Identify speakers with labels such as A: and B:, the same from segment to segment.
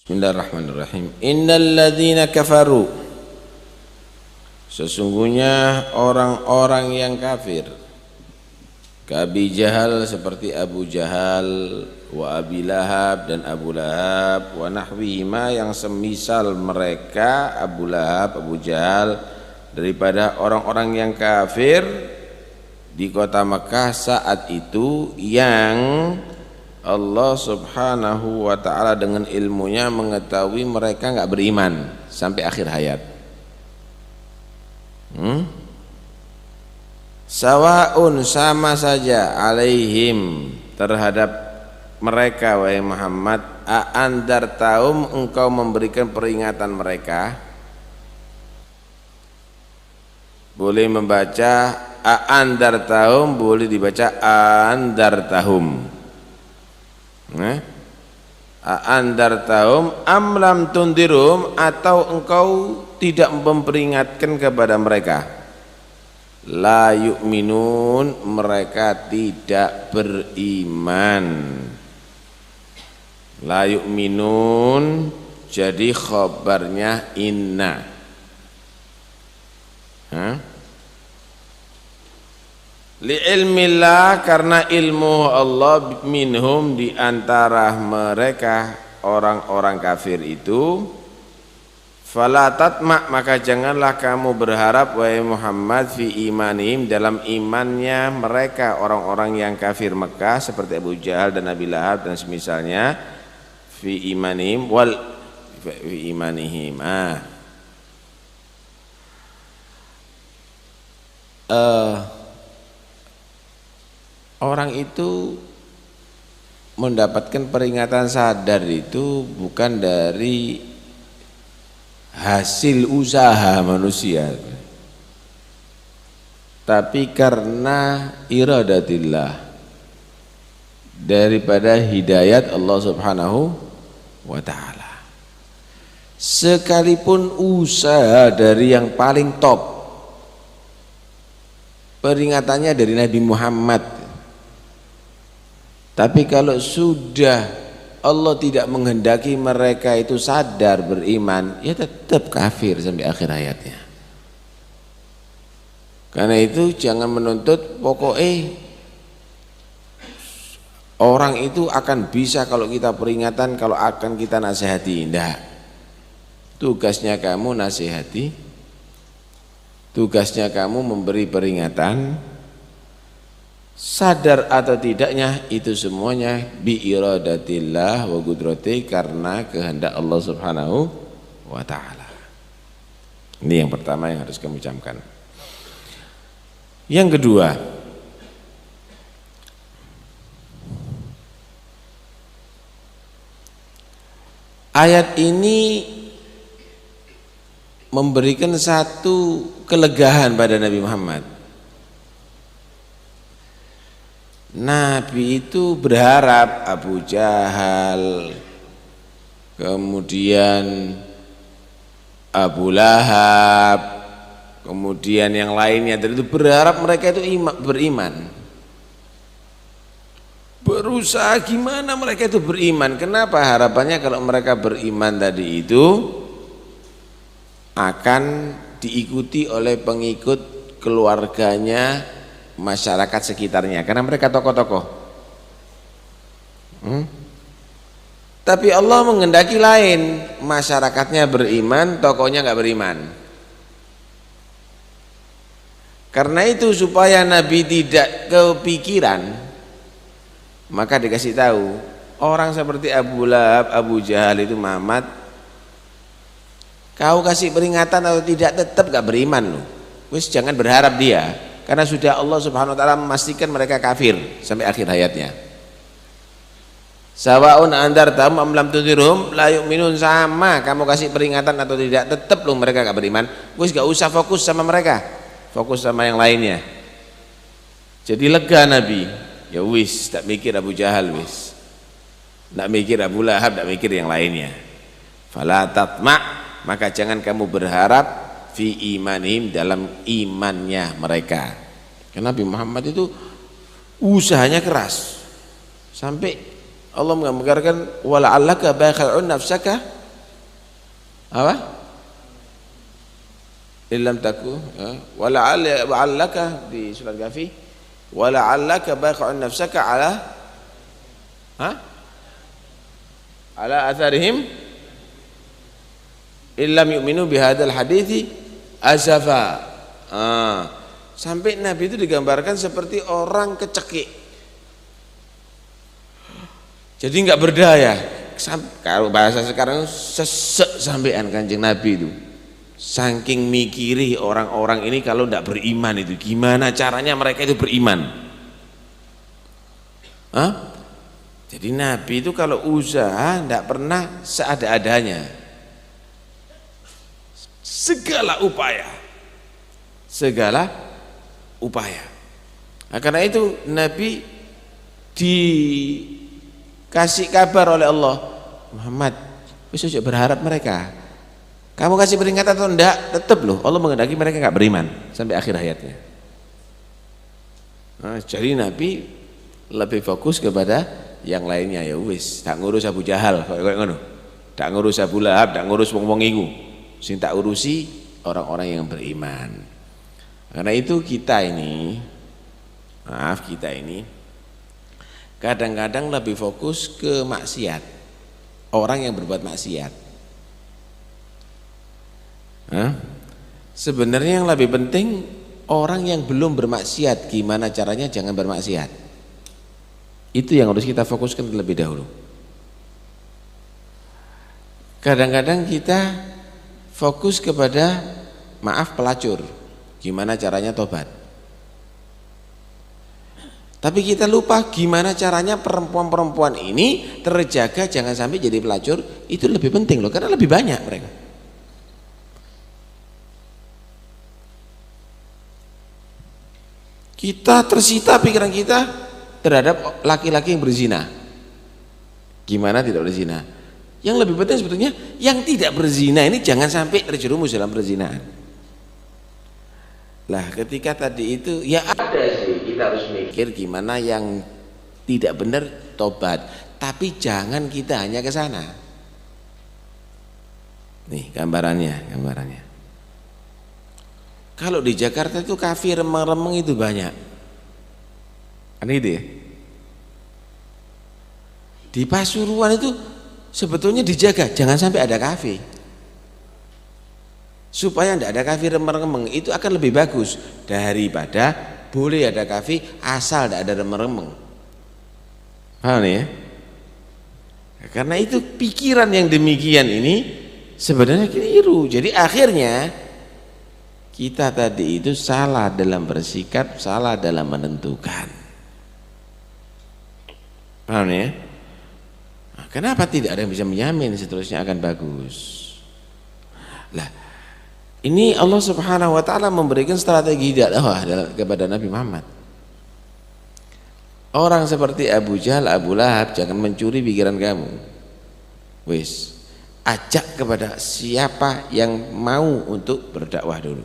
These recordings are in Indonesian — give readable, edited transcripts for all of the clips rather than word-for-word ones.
A: Bismillahirrahmanirrahim. Innal ladzina kafaru, sesungguhnya orang-orang yang kafir, Abi Jahal seperti Abu Jahal, wa Abi Lahab dan Abu Lahab, wa nahwihima yang semisal mereka Abu Lahab, Abu Jahal, daripada orang-orang yang kafir di kota Mekah saat itu, yang Allah subhanahu wa ta'ala dengan ilmunya mengetahui mereka enggak beriman sampai akhir hayat. Sawaun, sama saja, alaihim, terhadap mereka wahai Muhammad, aandartaum, engkau memberikan peringatan mereka. Boleh membaca aandartaum, boleh dibaca andartahum. Aandartahum am lam tundirum, atau engkau tidak memperingatkan kepada mereka. La yu'minun, mereka tidak beriman. La yu'minun jadi khabarnya inna. Li'ilmillah, karena ilmu Allah, minhum, di antara mereka orang-orang kafir itu. Fala tatma, maka janganlah kamu berharap wahai Muhammad, fi imanihim, dalam imannya mereka orang-orang yang kafir Mekah seperti Abu Jahal dan Abi Lahab dan semisalnya, fi imanihim wal fi imanihim. Orang itu mendapatkan peringatan sadar itu bukan dari hasil usaha manusia, tapi karena iradatillah, daripada hidayat Allah subhanahu wa ta'ala. Sekalipun usaha dari yang paling top, peringatannya dari Nabi Muhammad, tapi kalau sudah Allah tidak menghendaki mereka itu sadar beriman, ya tetap kafir sampai akhir hayatnya. Karena itu jangan menuntut pokoknya orang itu akan bisa kalau kita peringatan, kalau akan kita nasihati. Tidak. Tugasnya kamu nasihati, tugasnya kamu memberi peringatan. Sadar atau tidaknya itu semuanya bi iradatillah wa qudrati, karena kehendak Allah subhanahu wa ta'ala. Ini yang pertama yang harus kamu camkan. Yang kedua, ayat ini memberikan satu kelegaan pada Nabi Muhammad. Nabi itu berharap Abu Jahal, kemudian Abu Lahab, kemudian yang lainnya, itu berharap mereka itu beriman. Berusaha gimana mereka itu beriman. Kenapa harapannya kalau mereka beriman tadi itu akan diikuti oleh pengikut keluarganya, masyarakat sekitarnya, karena mereka tokoh-tokoh. Tapi Allah menghendaki lain, masyarakatnya beriman, tokohnya nggak beriman. Karena itu supaya Nabi tidak kepikiran, maka dikasih tahu orang seperti Abu Lahab, Abu Jahal itu, Muhammad, kau kasih peringatan atau tidak, tetap nggak beriman loh. Wis jangan berharap dia, karena sudah Allah subhanahu wa ta'ala memastikan mereka kafir sampai akhir hayatnya. Sawaun andartahum am lam tundirhum la yu'minun, sama kamu kasih peringatan atau tidak, tetap loh mereka gak beriman. Wis gak usah fokus sama mereka, fokus sama yang lainnya. Jadi lega Nabi, ya wis, tak mikir Abu Jahal, wis tak mikir Abu Lahab, tak mikir yang lainnya. Fala tatma, maka jangan kamu berharap fi imanihim, dalam imannya mereka. Karena Nabi Muhammad itu usahanya keras sampai Allah menggambarkan wala'allaka bakhilun nafsaka Apa? Illam taku, wala'allaka di surat Kahfi, wala'allaka baqi'un nafsaka ala atharihim illam yu'minu bihadzal hadithi asafa. Sampai Nabi itu digambarkan seperti orang kecekik. Jadi enggak berdaya. Kalau bahasa sekarang sesek sampean Kanjeng Nabi itu. Saking mikiri orang-orang ini kalau enggak beriman itu gimana caranya mereka itu beriman. Jadi Nabi itu kalau usaha enggak pernah seada-adanya. Segala upaya. Nah, karena itu Nabi dikasih kabar oleh Allah, Muhammad, bisa berharap mereka. Kamu kasih peringatan atau enggak, tetap loh Allah menghendaki mereka enggak beriman sampai akhir hayatnya. Nah, jadi Nabi lebih fokus kepada yang lainnya, ya wis, tak ngurus Abu Jahal kayak ngono. Tak ngurus Abu Lahab, tak ngurus wong-wong iku. Sing tak urusi orang-orang yang beriman. Karena itu kita ini kadang-kadang lebih fokus ke maksiat, orang yang berbuat maksiat. Sebenarnya yang lebih penting orang yang belum bermaksiat, gimana caranya jangan bermaksiat. Itu yang harus kita fokuskan terlebih dahulu. Kadang-kadang kita fokus kepada pelacur, gimana caranya tobat. Tapi kita lupa gimana caranya perempuan-perempuan ini terjaga jangan sampai jadi pelacur. Itu lebih penting loh, karena lebih banyak mereka. Kita tersita pikiran kita terhadap laki-laki yang berzina. Gimana tidak berzina? Yang lebih penting sebetulnya yang tidak berzina ini jangan sampai terjerumus dalam perzinahan. Lah ketika tadi itu ya ada sih, kita harus mikir gimana yang tidak benar tobat, tapi jangan kita hanya ke sana. Nih gambarannya. Kalau di Jakarta itu kafe remeng-remeng itu banyak. Kan itu ya. Di Pasuruan itu sebetulnya dijaga jangan sampai ada kafe. Supaya tidak ada kafe remeng-remeng, itu akan lebih bagus daripada boleh ada kafe asal tidak ada remeng-remeng. Paham ya? Karena itu pikiran yang demikian ini sebenarnya keliru. Jadi akhirnya kita tadi itu salah dalam bersikap, salah dalam menentukan. Paham ya? Nah, kenapa tidak ada yang bisa menjamin seterusnya akan bagus? Lah ini Allah Subhanahu wa taala memberikan strategi dakwah kepada Nabi Muhammad. Orang seperti Abu Jahal, Abu Lahab jangan mencuri pikiran kamu. Wis, ajak kepada siapa yang mau untuk berdakwah dulu.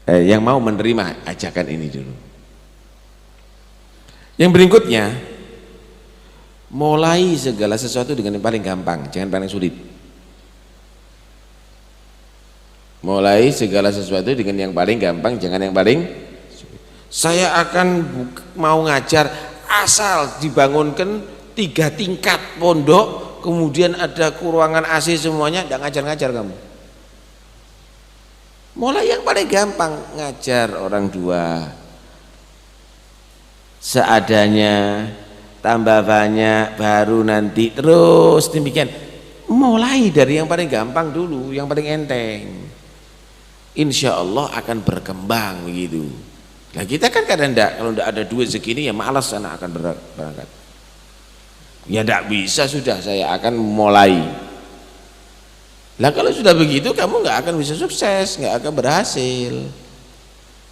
A: Yang mau menerima ajakan ini dulu. Yang berikutnya, mulai segala sesuatu dengan yang paling gampang, jangan paling sulit. Mulai segala sesuatu dengan yang paling gampang, jangan yang paling sulit. Saya akan mau ngajar asal dibangunkan 3 tingkat pondok, kemudian ada ruangan AC semuanya, tidak ngajar-ngajar kamu. Mulai yang paling gampang, ngajar orang 2 seadanya, tambah banyak, baru nanti terus demikian. Mulai dari yang paling gampang dulu, yang paling enteng. Insya Allah akan berkembang begitu. Nah kita kan kadang enggak, kalau enggak ada duit segini ya malas anak akan berangkat. Ya enggak bisa, sudah saya akan mulai. Nah kalau sudah begitu kamu enggak akan bisa sukses, enggak akan berhasil.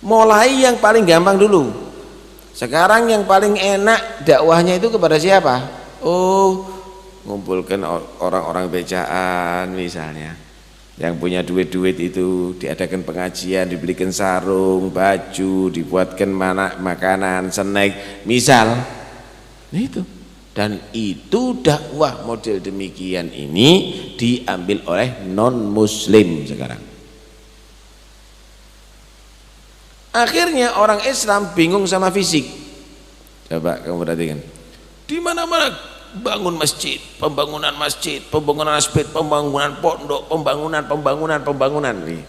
A: Mulai yang paling gampang dulu. Sekarang yang paling enak dakwahnya itu kepada siapa? Oh, ngumpulkan orang-orang becaan misalnya. Yang punya duit-duit itu diadakan pengajian, dibelikan sarung, baju, dibuatkan makanan, snack, misal. Nah itu Dan itu dakwah model demikian ini diambil oleh non muslim sekarang. Akhirnya orang Islam bingung sama fisik. Coba kamu perhatikan. Di mana-mana bangun masjid, pembangunan masjid, pembangunan aspek, pembangunan pondok, pembangunan nih.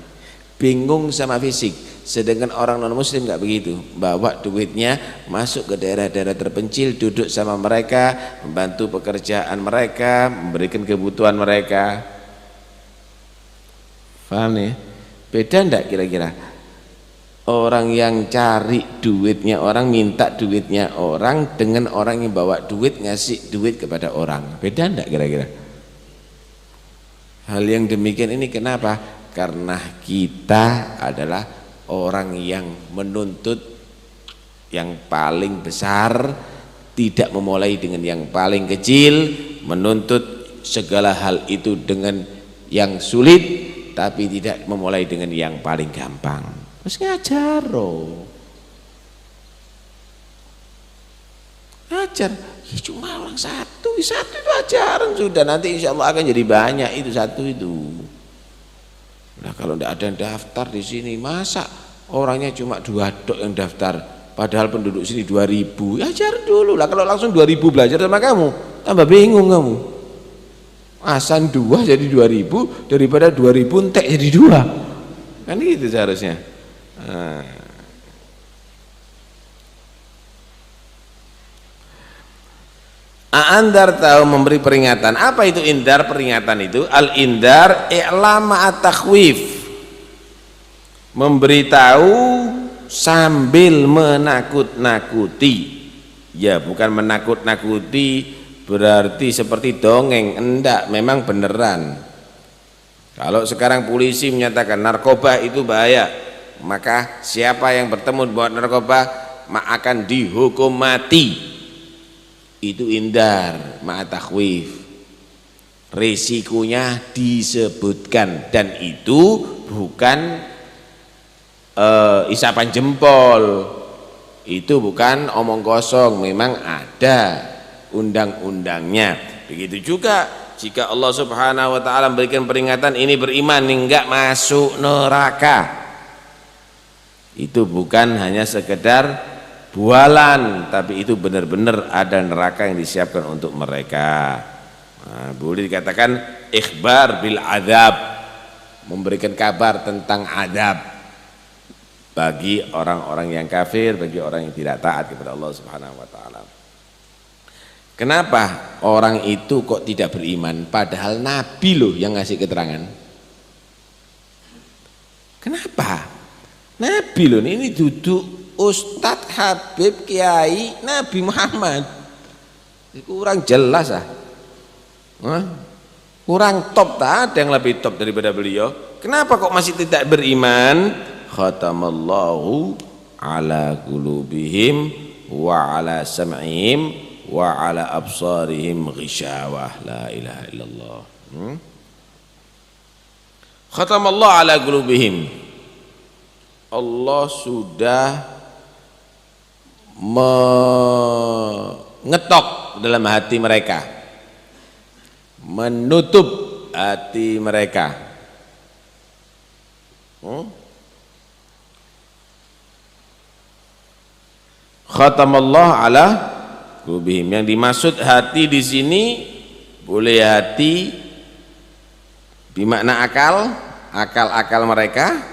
A: Bingung sama fisik. Sedangkan orang non muslim nggak begitu, bawa duitnya masuk ke daerah-daerah terpencil, duduk sama mereka, membantu pekerjaan mereka, memberikan kebutuhan mereka. Paham ya? Beda enggak kira-kira? Orang yang cari duitnya orang, minta duitnya orang, dengan orang yang bawa duit ngasih duit kepada orang, beda enggak kira-kira? Hal yang demikian ini kenapa? Karena kita adalah orang yang menuntut yang paling besar, tidak memulai dengan yang paling kecil, menuntut segala hal itu dengan yang sulit, tapi tidak memulai dengan yang paling gampang. Terus ngajar ngajar ya cuma orang satu itu ajaran sudah, nanti insya Allah akan jadi banyak itu satu itu. Nah kalau tidak ada yang daftar di sini, masa orangnya cuma 2 dok yang daftar, padahal penduduk sini 2000, ajar dulu lah. Kalau langsung 2000 belajar sama kamu, tambah bingung kamu. Asan 2 jadi 2000 daripada 2000 entek jadi 2, kan gitu seharusnya. Andar tahu memberi peringatan. Apa itu indar? Peringatan itu al-indar i'lam at-takhwif, memberitahu sambil menakut-nakuti. Ya bukan menakut-nakuti berarti seperti dongeng, enggak, memang beneran. Kalau sekarang polisi menyatakan narkoba itu bahaya, maka siapa yang bertemu buat narkoba akan dihukum mati. Itu indar ma'atakhwif, resikonya disebutkan, dan itu bukan isapan jempol, itu bukan omong kosong, memang ada undang-undangnya. Begitu juga jika Allah Subhanahu wa taala memberikan peringatan, ini beriman enggak masuk neraka, itu bukan hanya sekedar bualan, tapi itu benar-benar ada neraka yang disiapkan untuk mereka. Nah, boleh dikatakan ikhbar bil azab, memberikan kabar tentang azab bagi orang-orang yang kafir, bagi orang yang tidak taat kepada Allah Subhanahu wa taala. Kenapa orang itu kok tidak beriman padahal Nabi loh yang ngasih keterangan? Kenapa? Nabi loh, ini duduk Ustadz Habib Kiai Nabi Muhammad, kurang jelas kurang top, tak ada yang lebih top daripada beliau. Kenapa kok masih tidak beriman? Khatamallahu ala qulubihim wa ala sam'ihim wa ala absarihim ghishawah. La ilaha illallah. Khatamallahu ala qulubihim, Allah sudah mengetok dalam hati mereka, menutup hati mereka. Khatamallahu ala qulubihim, yang dimaksud hati di sini boleh hati bermakna akal mereka,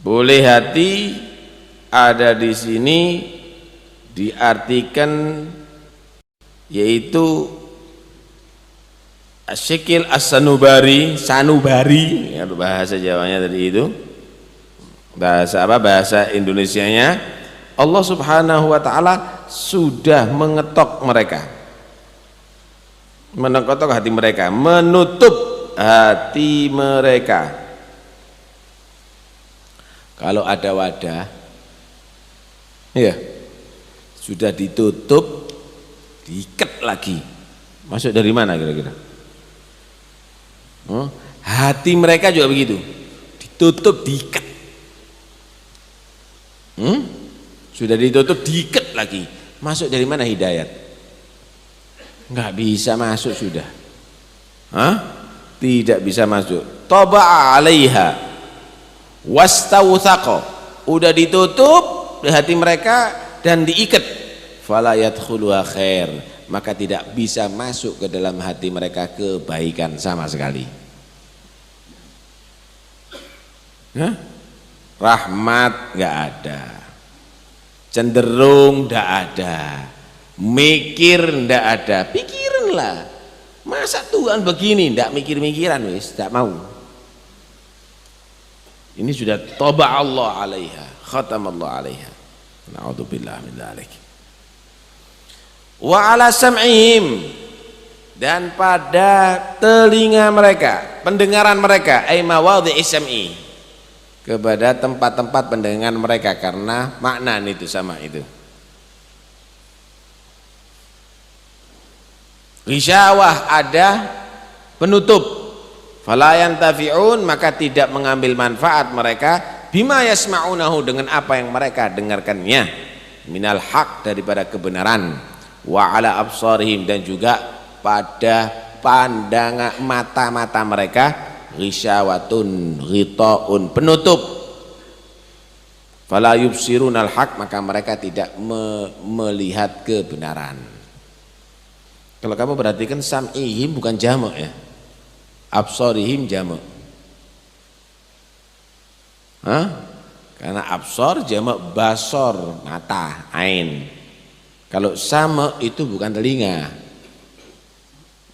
A: boleh hati ada di sini diartikan yaitu Asyikil as-sanubari, sanubari ya, bahasa Jawanya tadi itu. Bahasa apa? Bahasa Indonesianya, Allah Subhanahu wa taala sudah mengetok mereka, mengetok hati mereka, menutup hati mereka. Kalau ada wadah, ya sudah ditutup, diikat lagi. Masuk dari mana kira-kira? Hati mereka juga begitu, ditutup, diikat. Sudah ditutup, diikat lagi. Masuk dari mana hidayat? nggak bisa masuk sudah. Hah? Tidak bisa masuk. Taba'a 'alaiha wastawthaqa, udah ditutup di hati mereka dan diikat. Fala yadkhuluha khair, maka tidak bisa masuk ke dalam hati mereka kebaikan sama sekali. Hah? Rahmat nggak ada, cenderung nggak ada, mikir nggak ada. Pikirinlah, masa Tuhan begini nggak mikir-mikiran, wis nggak mau. Ini sudah toba Allah 'alaiha, khatam Allah 'alaiha. Na'udzubillah min dzalik. Wa 'ala sam'ihim, dan pada telinga mereka, pendengaran mereka, ay mawadhi'i sam'i, kepada tempat-tempat pendengaran mereka, karena makna itu sama itu. Ghisyawah, ada penutup. Fala yantafi'un, maka tidak mengambil manfaat mereka bima yasma'unahu, dengan apa yang mereka dengarkannya, minal haq, daripada kebenaran. Wa ala absarihim, dan juga pada pandangan mata-mata mereka, ghisyawatun ghita'un, penutup. Fala yubsirunal haq, maka mereka tidak melihat kebenaran. Kalau kamu perhatikan, sam'ihim bukan jamak ya, absarihim jamak. Karena absar jamak basor, mata, ain. Kalau sama itu bukan telinga,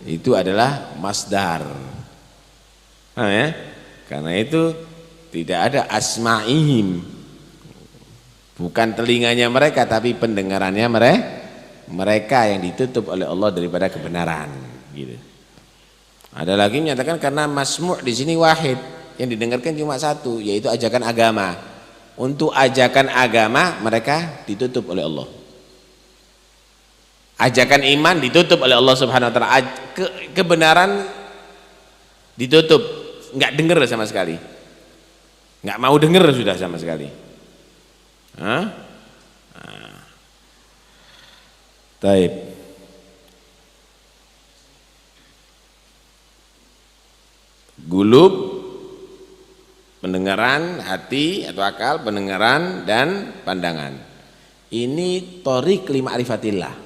A: itu adalah masdar. Ya? Karena itu tidak ada asma'ihim, bukan telinganya mereka, tapi pendengarannya mereka yang ditutup oleh Allah daripada kebenaran. Gitu. Ada lagi menyatakan karena masmu' di sini wahid, yang didengarkan cuma satu, yaitu ajakan agama. Untuk ajakan agama mereka ditutup oleh Allah. Ajakan iman ditutup oleh Allah Subhanahu wa taala. Kebenaran ditutup, nggak dengar sama sekali. Nggak mau dengar sudah sama sekali. Taib. Gulub, pendengaran, hati atau akal, pendengaran dan pandangan. Ini thoriq li ma'rifatillah.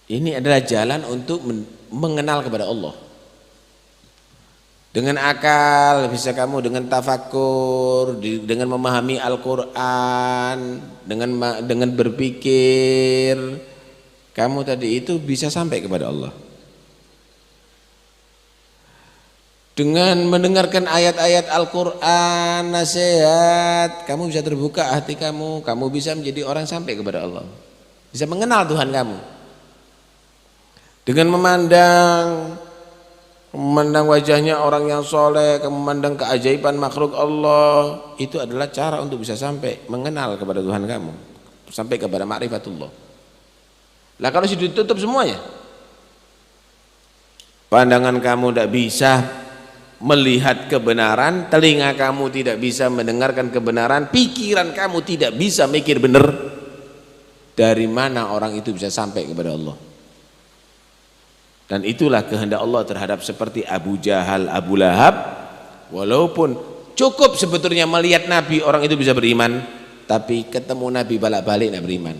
A: Ini adalah jalan untuk mengenal kepada Allah. Dengan akal bisa kamu dengan tafakur, dengan memahami Al-Quran, dengan berpikir, kamu tadi itu bisa sampai kepada Allah. Dengan mendengarkan ayat-ayat Al-Quran, nasihat, kamu bisa terbuka hati kamu bisa menjadi orang sampai kepada Allah, bisa mengenal Tuhan kamu. Dengan memandang wajahnya orang yang soleh, memandang keajaiban makhluk Allah, itu adalah cara untuk bisa sampai mengenal kepada Tuhan kamu, sampai kepada ma'rifatullah. Lah kalau sudah ditutup semuanya, pandangan kamu tidak bisa melihat kebenaran, telinga kamu tidak bisa mendengarkan kebenaran, pikiran kamu tidak bisa mikir benar, dari mana orang itu bisa sampai kepada Allah? Dan itulah kehendak Allah terhadap seperti Abu Jahal, Abu Lahab. Walaupun cukup sebetulnya melihat Nabi orang itu bisa beriman, tapi ketemu Nabi balik-balik tidak beriman.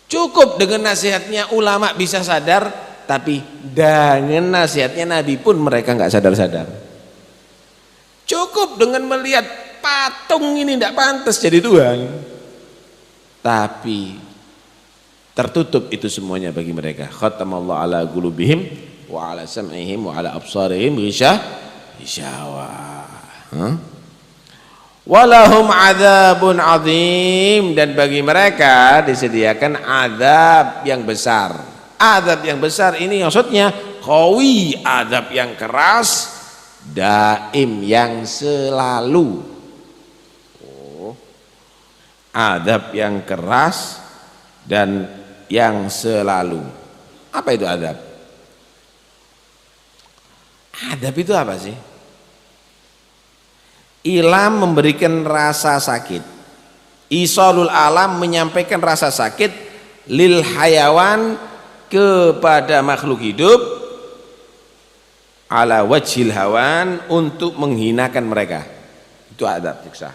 A: Cukup dengan nasihatnya ulama bisa sadar, tapi dengan nasihatnya Nabi pun mereka nggak sadar-sadar. Cukup dengan melihat patung ini tidak pantas jadi Tuhan, tapi tertutup itu semuanya bagi mereka. Khatamallahu ala qulubihim wa ala sam'ihim wa ala absarihim ghishawah. Walahum adzabun azim, dan bagi mereka disediakan azab yang besar. Azab yang besar ini maksudnya qawi, azab yang keras, daim yang selalu. Azab yang keras dan yang selalu. Apa itu adab? Adab itu apa sih? Ilam memberikan rasa sakit, isolul alam menyampaikan rasa sakit, lil hayawan, kepada makhluk hidup, ala wajhil hawan, untuk menghinakan mereka. Itu adab siksa.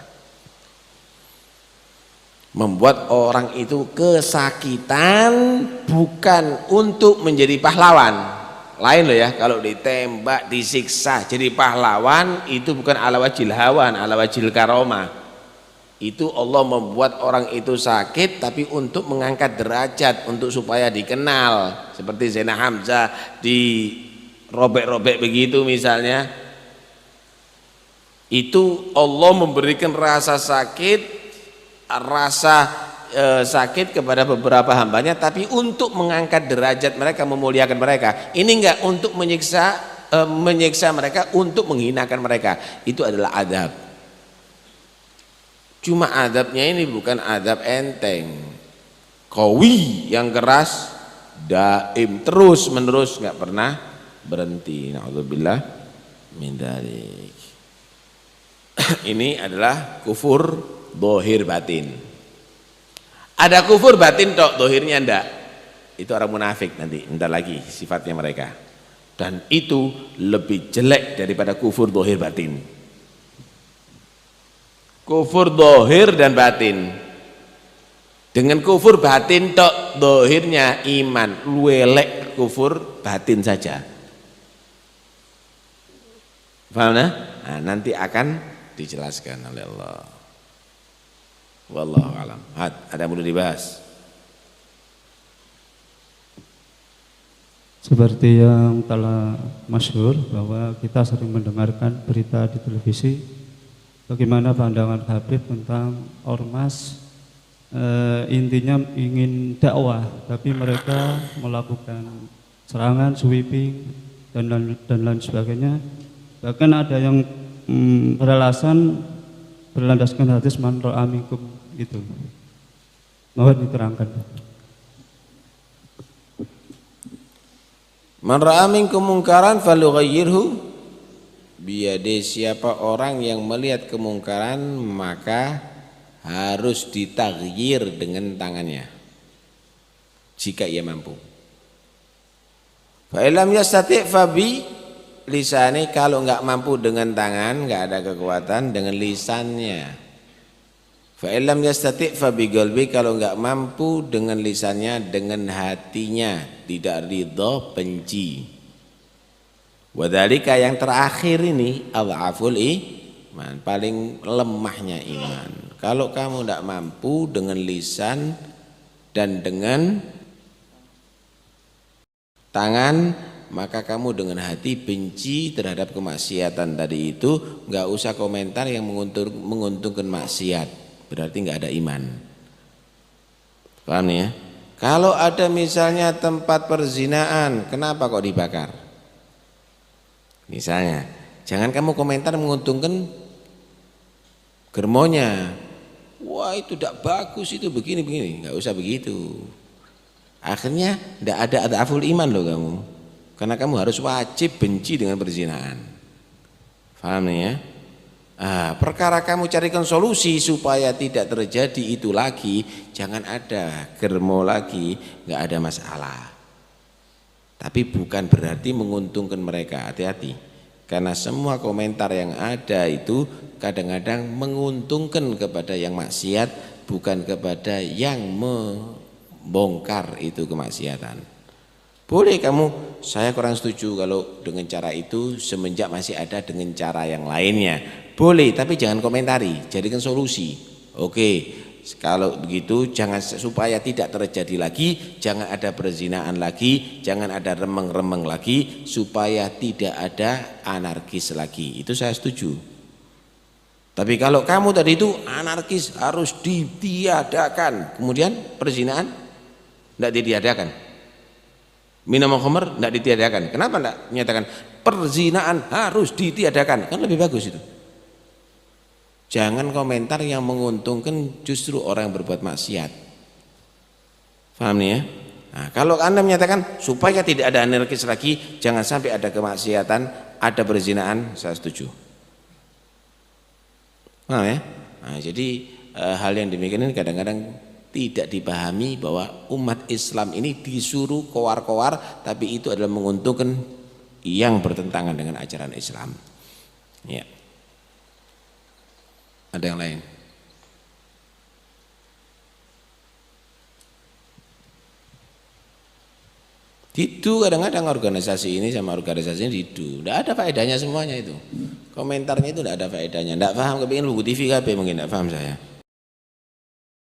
A: Membuat orang itu kesakitan bukan untuk menjadi pahlawan. Lain loh ya, kalau ditembak, disiksa jadi pahlawan, itu bukan ala wajhil hawan, ala wajhil karomah. Itu Allah membuat orang itu sakit tapi untuk mengangkat derajat, untuk supaya dikenal. Seperti Zainal Hamzah dirobek-robek begitu misalnya. Itu Allah memberikan rasa sakit, sakit kepada beberapa hambanya, tapi untuk mengangkat derajat mereka, memuliakan mereka. Ini enggak untuk menyiksa mereka, untuk menghinakan mereka. Itu adalah adab. Cuma adabnya ini bukan adab enteng, qawi yang keras, daim, terus menerus, nggak pernah berhenti. Na'udzubillah min dzalik. Ini adalah kufur dohir batin. Ada kufur batin tok, dohirnya ndak. Itu orang munafik nanti, entar lagi sifatnya mereka. Dan itu lebih jelek daripada kufur dohir batin. Kufur dohir dan batin. Dengan kufur batin tok, dohirnya iman, luelek kufur batin saja. Paham nah? Nah, nanti akan dijelaskan oleh Allah. Wallahu alam. Ada yang perlu dibahas?
B: Seperti yang telah masyhur bahwa kita sering mendengarkan berita di televisi, bagaimana pandangan Habib tentang ormas, intinya ingin dakwah tapi mereka melakukan serangan, sweeping dan lain sebagainya. Bahkan ada yang beralasan berlandaskan hadis man ra'a minkum gitu. Mohon diterangkan.
A: Man ra'a minkum mungkaran falyughayyirhu biyadi, siapa orang yang melihat kemungkaran maka harus ditaghyir dengan tangannya jika ia mampu. Fa illam yastati' fa bi lisani, kalau enggak mampu dengan tangan, enggak ada kekuatan, dengan lisannya. Fa illam yastati' fa bi qalbi, kalau enggak mampu dengan lisannya, dengan hatinya, tidak ridha, benci. Wadhalika, yang terakhir ini adhaful iman, paling lemahnya iman. Kalau kamu tidak mampu dengan lisan dan dengan tangan, maka kamu dengan hati benci terhadap kemaksiatan tadi itu, nggak usah komentar yang menguntungkan maksiat, berarti nggak ada iman. Paham ya? Kalau ada misalnya tempat perzinaan, kenapa kok dibakar? Misalnya, jangan kamu komentar menguntungkan germonya. Wah itu tidak bagus, itu begini-begini, nggak usah begitu. Akhirnya tidak ada adhaful iman loh kamu. Karena kamu harus wajib benci dengan perzinaan. Paham ya? Perkara kamu carikan solusi supaya tidak terjadi itu lagi, jangan ada germo lagi, nggak ada masalah. Tapi bukan berarti menguntungkan mereka, hati-hati. Karena semua komentar yang ada itu kadang-kadang menguntungkan kepada yang maksiat, bukan kepada yang membongkar itu kemaksiatan. Boleh kamu, saya kurang setuju kalau dengan cara itu, semenjak masih ada dengan cara yang lainnya. Boleh, tapi jangan komentari, jadikan solusi. Oke, kalau begitu jangan, supaya tidak terjadi lagi, jangan ada perzinaan lagi, jangan ada remeng-remeng lagi, supaya tidak ada anarkis lagi. Itu saya setuju. Tapi kalau kamu tadi itu anarkis harus ditiadakan, kemudian perzinaan tidak ditiadakan, minum khamr tidak ditiadakan. Kenapa tidak menyatakan perzinaan harus ditiadakan? Kan lebih bagus itu. Jangan komentar yang menguntungkan justru orang yang berbuat maksiat. Paham nih ya? Nah, kalau Anda menyatakan supaya tidak ada anarkis lagi, jangan sampai ada kemaksiatan, ada perzinaan, saya setuju. Paham ya? Nah, jadi hal yang demikian ini kadang-kadang tidak dipahami bahwa umat Islam ini disuruh kowar-kowar, tapi itu adalah menguntungkan yang bertentangan dengan ajaran Islam. Ya. Ada yang lain? Didu kadang-kadang organisasi ini sama organisasi ini didu, tidak ada faedahnya semuanya itu. Komentarnya itu tidak ada faedahnya, tidak paham, kepingin lugu TV KB mungkin tidak paham saya.